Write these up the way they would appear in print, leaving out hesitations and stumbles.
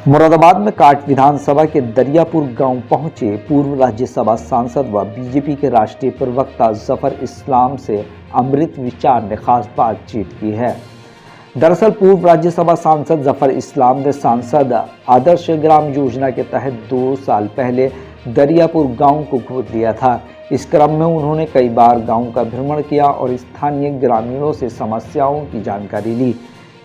मुरादाबाद में काट विधानसभा के दरियापुर गांव पहुंचे पूर्व राज्यसभा सांसद व बीजेपी के राष्ट्रीय प्रवक्ता जफर इस्लाम से अमृत विचार ने खास बातचीत की है। दरअसल पूर्व राज्यसभा सांसद जफर इस्लाम ने सांसद आदर्श ग्राम योजना के तहत 2 साल पहले दरियापुर गांव को गोद लिया था। इस क्रम में उन्होंने कई बार गांव का भ्रमण किया और स्थानीय ग्रामीणों से समस्याओं की जानकारी ली।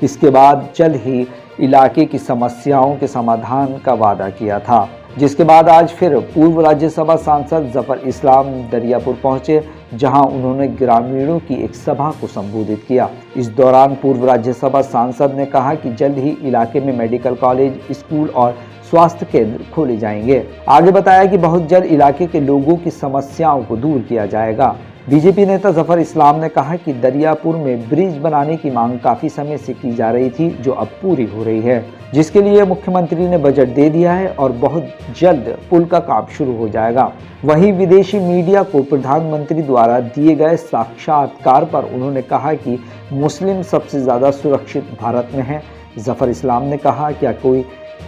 इसके बाद जल्द ही इलाके की समस्याओं के समाधान का वादा किया था, जिसके बाद आज फिर पूर्व राज्यसभा सांसद जफर इस्लाम दरियापुर पहुंचे, जहां उन्होंने ग्रामीणों की एक सभा को संबोधित किया। इस दौरान पूर्व राज्यसभा सांसद ने कहा कि जल्द ही इलाके में मेडिकल कॉलेज, स्कूल और स्वास्थ्य केंद्र खोले जाएंगे। आगे बताया कि बहुत जल्द इलाके के लोगों की समस्याओं को दूर किया जाएगा। बीजेपी नेता जफर इस्लाम ने कहा कि दरियापुर में ब्रिज बनाने की मांग काफी समय से की जा रही थी, जो अब पूरी हो रही है, जिसके लिए मुख्यमंत्री ने बजट दे दिया है और बहुत जल्द पुल का काम शुरू हो जाएगा। वहीं विदेशी मीडिया को प्रधानमंत्री द्वारा दिए गए साक्षात्कार पर उन्होंने कहा कि मुस्लिम सबसे ज्यादा सुरक्षित भारत में है। जफर इस्लाम ने कहा, क्या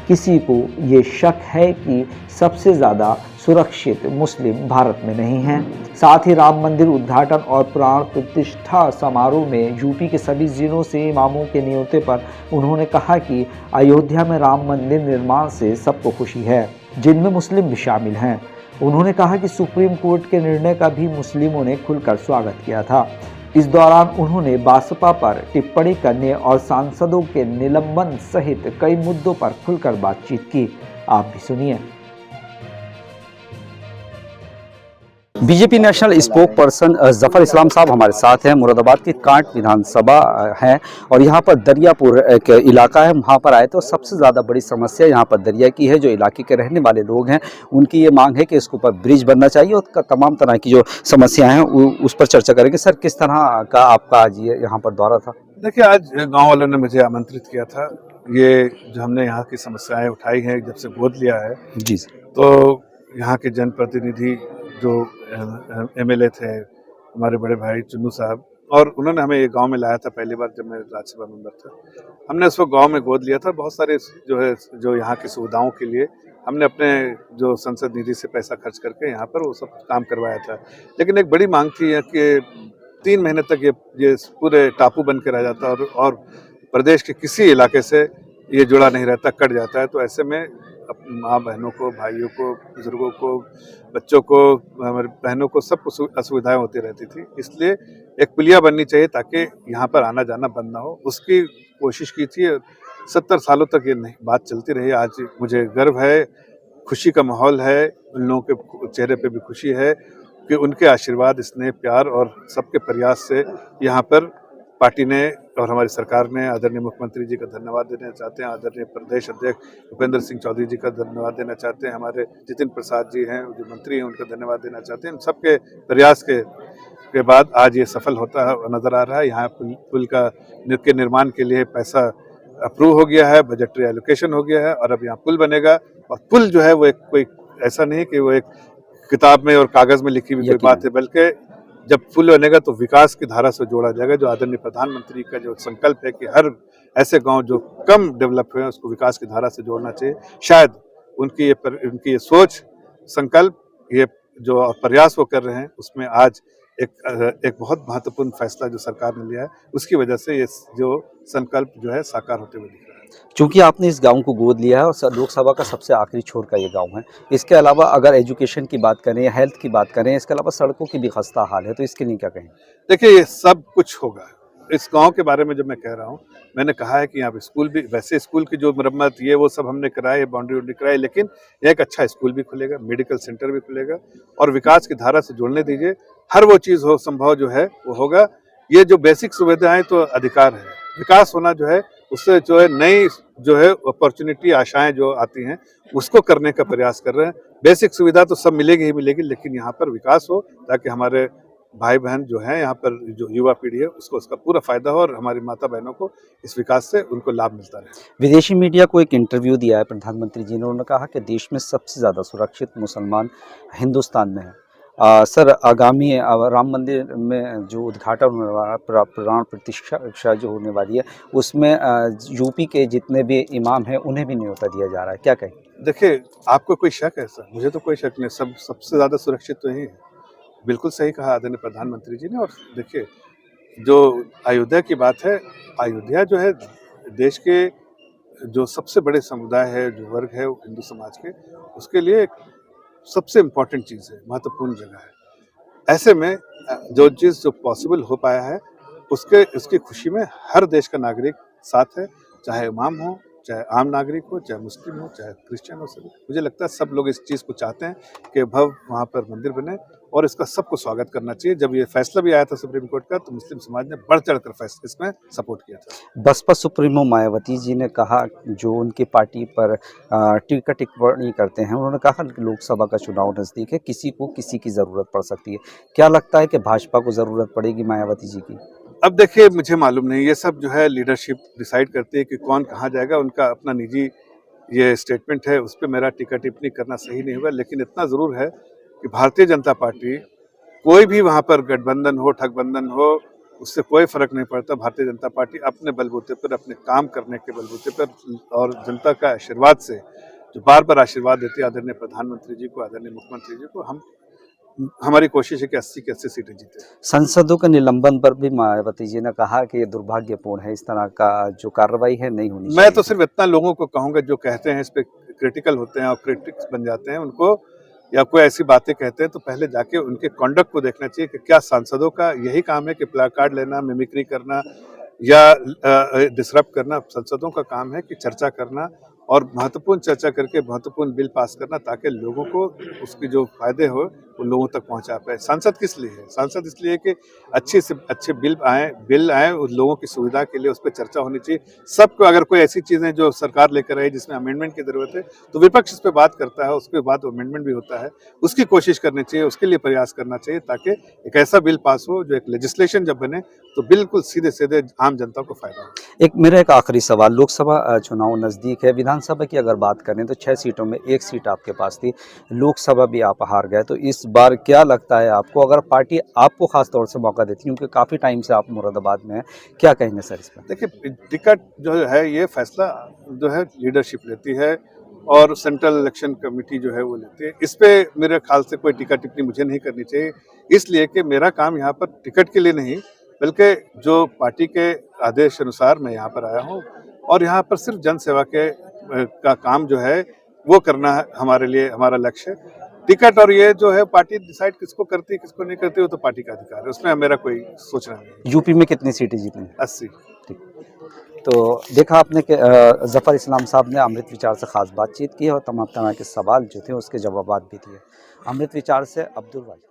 किसी को ये शक है कि सबसे ज़्यादा सुरक्षित मुस्लिम भारत में नहीं हैं? साथ ही राम मंदिर उद्घाटन और प्राण प्रतिष्ठा समारोह में यूपी के सभी जिलों से इमामों के न्योते पर उन्होंने कहा कि अयोध्या में राम मंदिर निर्माण से सबको खुशी है, जिनमें मुस्लिम भी शामिल हैं। उन्होंने कहा कि सुप्रीम कोर्ट के निर्णय का भी मुस्लिमों ने खुलकर स्वागत किया था। इस दौरान उन्होंने बसपा पर टिप्पणी करने और सांसदों के निलंबन सहित कई मुद्दों पर खुलकर बातचीत की। आप भी सुनिए। BJP national spokesperson Zafar Islam साहब हमारे साथ हैं। मुरादाबाद की काट विधानसभा है और यहाँ पर दरियापुर एक इलाका है, वहाँ पर आए तो सबसे ज़्यादा बड़ी समस्या यहाँ पर दरिया की है। जो इलाके के रहने वाले लोग हैं उनकी ये मांग है कि इसके ऊपर ब्रिज बनना चाहिए और तमाम तरह की जो समस्याएं हैं उस पर चर्चा करेंगे। सर, किस तरह का आपका आज ये यहाँ पर दौरा था? देखिए, आज गाँव वालों ने मुझे आमंत्रित किया था। ये जो हमने यहाँ की समस्याएं उठाई हैं जब से गोद लिया है जी, तो यहाँ के जनप्रतिनिधि जो एमएलए थे, हमारे बड़े भाई चुन्नू साहब, और उन्होंने हमें ये गांव में लाया था पहली बार जब मैं राज्यसभा मेंबर था। हमने उसको गांव में गोद लिया था। बहुत सारे जो यहाँ की सुविधाओं के लिए हमने अपने जो संसद निधि से पैसा खर्च करके यहाँ पर वो सब काम करवाया था। लेकिन एक बड़ी मांग थी कि 3 महीने तक ये पूरे टापू बन के रह जाता और प्रदेश के किसी इलाके से ये जुड़ा नहीं रहता, कट जाता है। तो ऐसे में माँ बहनों को, भाइयों को, बुजुर्गों को, बच्चों को, हमारे बहनों को सबको असुविधाएं होती रहती थी। इसलिए एक पुलिया बननी चाहिए ताकि यहाँ पर आना जाना बंद ना हो। उसकी कोशिश की थी। 70 सालों तक ये बात चलती रही। आज मुझे गर्व है, खुशी का माहौल है, उन लोगों के चेहरे पे भी खुशी है कि उनके आशीर्वाद, स्नेह, प्यार और सबके प्रयास से यहाँ पर पार्टी ने और हमारी सरकार ने, आदरणीय मुख्यमंत्री जी का धन्यवाद देना चाहते हैं, आदरणीय प्रदेश अध्यक्ष भूपेंद्र सिंह चौधरी जी का धन्यवाद देना चाहते हैं, हमारे जितिन प्रसाद जी हैं जो मंत्री हैं उनका धन्यवाद देना चाहते हैं। सबके प्रयास के बाद आज ये सफल होता है नजर आ रहा है। यहाँ पुल के निर्माण के लिए पैसा अप्रूव हो गया है, बजटरी एलोकेशन हो गया है और अब यहाँ पुल बनेगा। और पुल जो है वो कोई ऐसा नहीं कि वो एक किताब में और कागज में लिखी हुई कोई बात है, बल्कि जब पुल बनेगा तो विकास की धारा से जोड़ा जाएगा। जो आदरणीय प्रधानमंत्री का जो संकल्प है कि हर ऐसे गांव जो कम डेवलप हुए हैं उसको विकास की धारा से जोड़ना चाहिए, शायद उनकी ये सोच, संकल्प, ये जो प्रयास वो कर रहे हैं उसमें आज एक बहुत महत्वपूर्ण फैसला जो सरकार ने लिया है उसकी वजह से ये जो संकल्प जो है साकार होते हुए दिख रहा है। चूंकि आपने इस गांव को गोद लिया है और लोकसभा का सबसे आखिरी छोर का ये गांव है, इसके अलावा अगर एजुकेशन की बात करें या हेल्थ की बात करें, इसके अलावा सड़कों की भी खस्ता हाल है, तो इसके लिए क्या कहें? देखिए, ये सब कुछ होगा। इस गांव के बारे में जब मैं कह रहा हूँ, मैंने कहा है कि यहाँ पे स्कूल भी, वैसे स्कूल की जो मरम्मत ये वो सब हमने कराए, बाउंड्री कराई, लेकिन एक अच्छा स्कूल भी खुलेगा, मेडिकल सेंटर भी खुलेगा और विकास की धारा से जोड़ने दीजिए। हर वो चीज़ हो संभव जो है वो होगा। ये जो बेसिक सुविधाएं तो अधिकार है, विकास होना जो है उससे जो है नई जो है अपॉर्चुनिटी, आशाएं जो आती हैं उसको करने का प्रयास कर रहे हैं। बेसिक सुविधा तो सब मिलेगी ही मिलेगी, लेकिन यहाँ पर विकास हो ताकि हमारे भाई बहन जो हैं यहाँ पर, जो युवा पीढ़ी है उसको उसका पूरा फायदा हो और हमारी माता बहनों को इस विकास से उनको लाभ मिलता रहे। विदेशी मीडिया को एक इंटरव्यू दिया है प्रधानमंत्री जी ने, उन्होंने कहा कि देश में सबसे ज़्यादा सुरक्षित मुसलमान हिंदुस्तान में है। सर, आगामी राम मंदिर में जो उद्घाटन होने वाला है, प्राण प्रतिष्ठा जो होने वाली है, उसमें यूपी के जितने भी इमाम हैं उन्हें भी न्योता दिया जा रहा है, क्या कहें? देखिए, आपको कोई शक है सर? मुझे तो कोई शक नहीं, सबसे ज़्यादा सुरक्षित तो यही है। बिल्कुल सही कहा आदरणीय प्रधानमंत्री जी ने। और देखिए, जो अयोध्या की बात है, अयोध्या जो है देश के जो सबसे बड़े समुदाय है, जो वर्ग है हिंदू समाज के, उसके लिए एक सबसे इम्पोर्टेंट चीज़ है, महत्वपूर्ण जगह है। ऐसे में जो चीज़ जो पॉसिबल हो पाया है, उसकी खुशी में हर देश का नागरिक साथ है, चाहे इमाम हो, चाहे आम नागरिक हो, चाहे मुस्लिम हो, चाहे क्रिश्चियन हो। सभी, मुझे लगता है सब लोग इस चीज़ को चाहते हैं कि भव्य वहाँ पर मंदिर बने, और इसका सबको स्वागत करना चाहिए। जब ये फैसला भी आया था सुप्रीम कोर्ट का, तो मुस्लिम समाज ने बढ़ चढ़कर इसमें सपोर्ट किया था। बसपा सुप्रीमो मायावती जी ने कहा, जो उनकी पार्टी पर टीका टिप्पणी करते हैं, उन्होंने कहा कि लोकसभा का चुनाव नज़दीक है, किसी को किसी की ज़रूरत पड़ सकती है। क्या लगता है कि भाजपा को ज़रूरत पड़ेगी मायावती जी की? अब देखिए, मुझे मालूम नहीं, ये सब जो है लीडरशिप डिसाइड करती है कि कौन कहाँ जाएगा। उनका अपना निजी ये स्टेटमेंट है, उस पे मेरा टीका टिप्पणी करना सही नहीं होगा। लेकिन इतना ज़रूर है कि भारतीय जनता पार्टी, कोई भी वहाँ पर गठबंधन हो, ठगबंधन हो, उससे कोई फर्क नहीं पड़ता। भारतीय जनता पार्टी अपने बलबूते पर, अपने काम करने के बलबूते पर और जनता का आशीर्वाद से, जो बार बार आशीर्वाद देती है आदरणीय प्रधानमंत्री जी को, आदरणीय मुख्यमंत्री जी को, हमारी कोशिश है कि 80 की 80 सीटें जीते। सांसदों के निलंबन पर भी मायावती जी ने कहा कि ये दुर्भाग्यपूर्ण है, इस तरह का जो कार्रवाई है नहीं होनी चाहिए। मैं तो सिर्फ इतना लोगों को कहूँगा जो कहते हैं, इस पे क्रिटिकल होते हैं और क्रिटिक्स बन जाते हैं, उनको या कोई ऐसी बातें कहते हैं, तो पहले जाके उनके कंडक्ट को देखना चाहिए कि क्या सांसदों का यही काम है कि प्लाकार्ड लेना, मिमिक्री करना या डिसरप्ट करना। सांसदों का काम है कि चर्चा करना और महत्वपूर्ण चर्चा करके महत्वपूर्ण बिल पास करना, ताकि लोगों को उसके जो फायदे हो वो लोगों तक पहुंचा पाए। सांसद किस लिए है? सांसद इसलिए कि अच्छे से अच्छे बिल आए उस लोगों की सुविधा के लिए, उस पर चर्चा होनी चाहिए। सबको अगर कोई ऐसी चीज़ें जो सरकार लेकर आई जिसमें अमेंडमेंट की ज़रूरत है, तो विपक्ष इस पर बात करता है, उसके बाद अमेंडमेंट भी होता है। उसकी कोशिश करनी चाहिए, उसके लिए प्रयास करना चाहिए, ताकि एक ऐसा बिल पास हो, जो एक लेजिस्लेशन जब बने तो बिल्कुल सीधे सीधे आम जनता को फायदा हो। मेरा एक आखिरी सवाल, लोकसभा चुनाव नज़दीक है, विधानसभा की अगर बात करें तो 6 सीटों में 1 सीट आपके पास थी, लोकसभा भी आप हार गए, तो इस बार क्या लगता है आपको, अगर पार्टी आपको खास तौर से मौका देती, क्योंकि काफ़ी टाइम से आप मुरादाबाद में हैं, क्या कहेंगे सर इस पर? देखिए, टिकट जो है ये फैसला जो है लीडरशिप लेती है और सेंट्रल इलेक्शन कमेटी जो है वो लेती है। इस पे मेरे ख्याल से कोई टिकट टिप्पणी मुझे नहीं करनी चाहिए, इसलिए कि मेरा काम यहाँ पर टिकट के लिए नहीं, बल्कि जो पार्टी के आदेश अनुसार मैं यहाँ पर आया हूँ, और यहाँ पर सिर्फ जन सेवा का काम जो है वो करना है हमारे लिए, हमारा लक्ष्य है। टिकट और ये जो है पार्टी डिसाइड किसको करती है किसको नहीं करती, वो तो पार्टी का अधिकार है, उसमें मेरा कोई सोचना नहीं है। यूपी में कितनी सीटें जीती हैं? 80। तो देखा आपने कि ज़फ़र इस्लाम साहब ने अमृत विचार से ख़ास बातचीत की और तमाम तरह के सवाल जो थे उसके जवाब भी दिए। अमृत विचार से अब्दुल वाजिद।